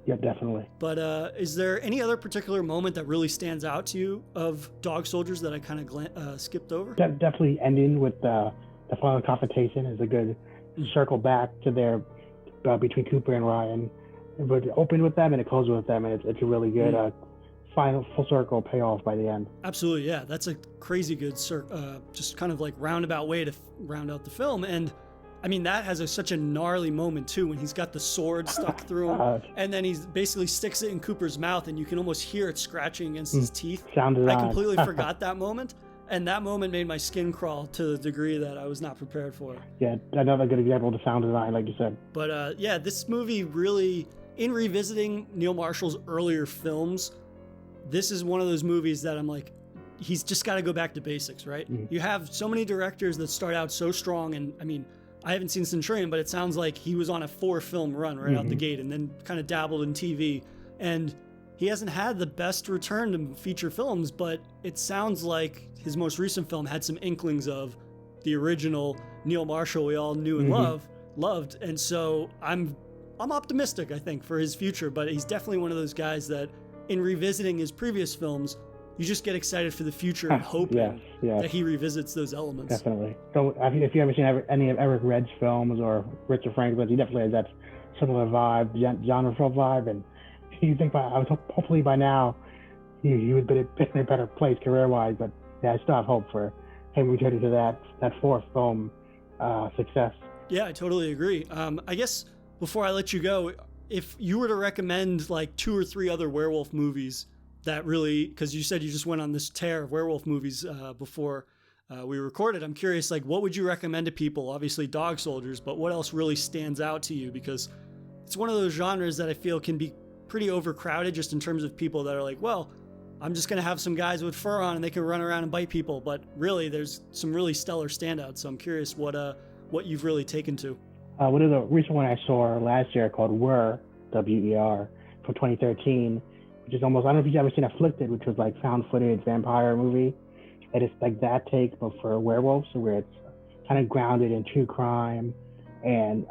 Yeah, definitely. But is there any other particular moment that really stands out to you of Dog Soldiers that I kind of skipped over? Definitely ending with the final confrontation is a good circle back to their between Cooper and Ryan. But it opened with them and it closed with them, and it's a really good final full circle payoff by the end. Absolutely, yeah. That's a crazy good just kind of like roundabout way to round out the film. And I mean, that has such a gnarly moment too, when he's got the sword stuck through him and then he basically sticks it in Cooper's mouth and you can almost hear it scratching against his teeth. Sound design. I completely forgot that moment. And that moment made my skin crawl to the degree that I was not prepared for. Yeah, another good example of the sound design, like you said. But yeah, this movie really, in revisiting Neil Marshall's earlier films, this is one of those movies that I'm like, he's just got to go back to basics, right? You have so many directors that start out so strong, and I mean, I haven't seen Centurion, but it sounds like he was on a 4-film run right out the gate and then kind of dabbled in TV. And he hasn't had the best return to feature films, but it sounds like his most recent film had some inklings of the original Neil Marshall we all knew and loved. And so I'm optimistic, I think, for his future, but he's definitely one of those guys that in revisiting his previous films, you just get excited for the future and hoping that he revisits those elements. Definitely. So if you ever seen any of Eric Red's films or Richard Franklin's, he definitely has that similar vibe, genre film vibe, and you think hopefully by now he would be in a better place career-wise, but yeah, I still have hope for him returning to that 4th film success. Yeah, I totally agree. I guess before I let you go, if you were to recommend like 2 or 3 other werewolf movies that really, because you said you just went on this tear of werewolf movies before we recorded, I'm curious, like, what would you recommend to people? Obviously Dog Soldiers, but what else really stands out to you? Because it's one of those genres that I feel can be pretty overcrowded just in terms of people that are like, well, I'm just going to have some guys with fur on and they can run around and bite people. But really, there's some really stellar standouts. So I'm curious what you've really taken to. One of the recent one I saw last year called Wer, W-E-R, from 2013, which is almost, I don't know if you've ever seen Afflicted, which was like found footage vampire movie. And it's like that take, but for werewolves, where it's kind of grounded in true crime and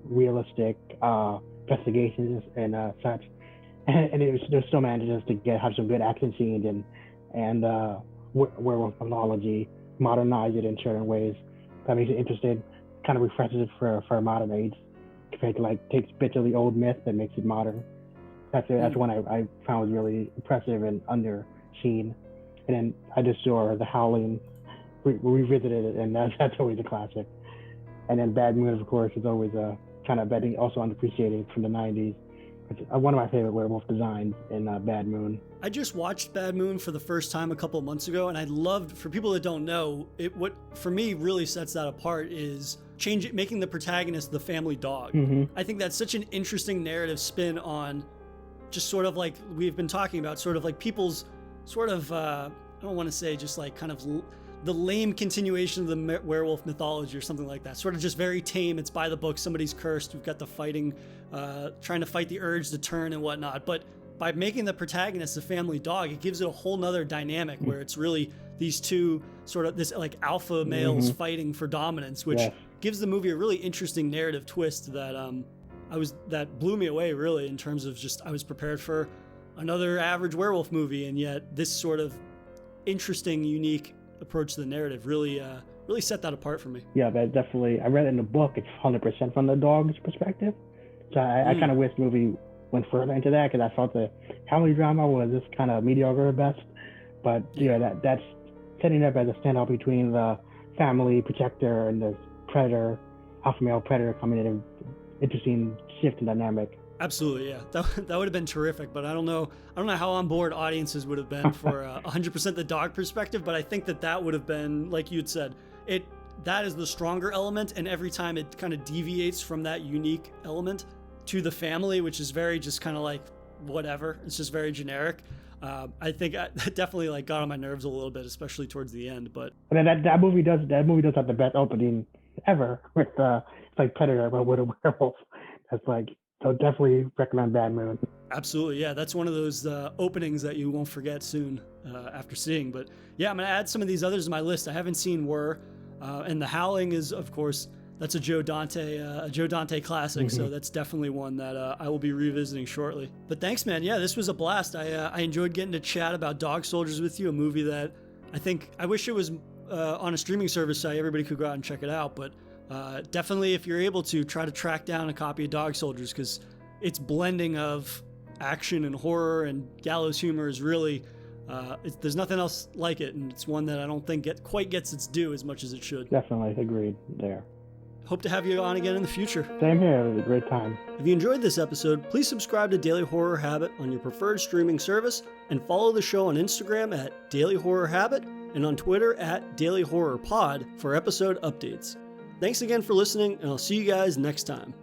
realistic investigations and such. And there's still manages to have some good action scenes and werewolf mythology, modernize it in certain ways. That makes it interesting, kind of refreshes it for modern age, compared to like takes bits of the old myth and makes it modern. That's one I found was really impressive and underseen. And then I just saw The Howling, revisited it, and that's always a classic. And then Bad Moon, of course, is always a kind of, I think, also underappreciated from the 90s. It's one of my favorite werewolf designs in Bad Moon. I just watched Bad Moon for the first time a couple of months ago, and I loved, for people that don't know, what for me really sets that apart is making the protagonist the family dog. I think that's such an interesting narrative spin on just sort of like we've been talking about, sort of like people's sort of, I don't want to say just like kind of the lame continuation of the werewolf mythology or something like that. Sort of just very tame. It's by the book. Somebody's cursed. We've got the fighting, trying to fight the urge to turn and whatnot. But by making the protagonist a family dog, it gives it a whole nother dynamic where it's really these two sort of this like alpha males fighting for dominance, which gives the movie a really interesting narrative twist that that blew me away really in terms of just I was prepared for another average werewolf movie, and yet this sort of interesting, unique approach to the narrative really set that apart for me. Yeah, that definitely. I read it in the book. It's 100% from the dog's perspective. So I kind of wish the movie went further into that because I felt the family drama was just kind of mediocre at best. But that's setting up as a standout between the family protector and the predator, alpha male predator coming in, an interesting shift in dynamic. Absolutely, yeah. That would have been terrific, but I don't know how on board audiences would have been for 100% the dog perspective, but I think that would have been, like you'd said, that is the stronger element, and every time it kind of deviates from that unique element to the family, which is very just kind of like whatever. It's just very generic. I think that definitely like got on my nerves a little bit, especially towards the end. But I mean, that movie does have the best opening ever with it's like Predator but with a werewolf. That's like. So definitely recommend Bad Moon. Absolutely, yeah. That's one of those openings that you won't forget soon after seeing. But yeah, I'm going to add some of these others to my list. I haven't seen Whir, and The Howling is, of course, that's a Joe Dante classic. So that's definitely one that I will be revisiting shortly. But thanks, man. Yeah, this was a blast. I enjoyed getting to chat about Dog Soldiers with you, a movie that I wish it was on a streaming service so everybody could go out and check it out. But definitely, if you're able to, try to track down a copy of Dog Soldiers, because its blending of action and horror and gallows humor is really, there's nothing else like it, and it's one that I don't think quite gets its due as much as it should. Definitely agreed there. Hope to have you on again in the future. Same here. It was a great time. If you enjoyed this episode, please subscribe to Daily Horror Habit on your preferred streaming service, and follow the show on Instagram at Daily Horror Habit and on Twitter at Daily Horror Pod for episode updates. Thanks again for listening, and I'll see you guys next time.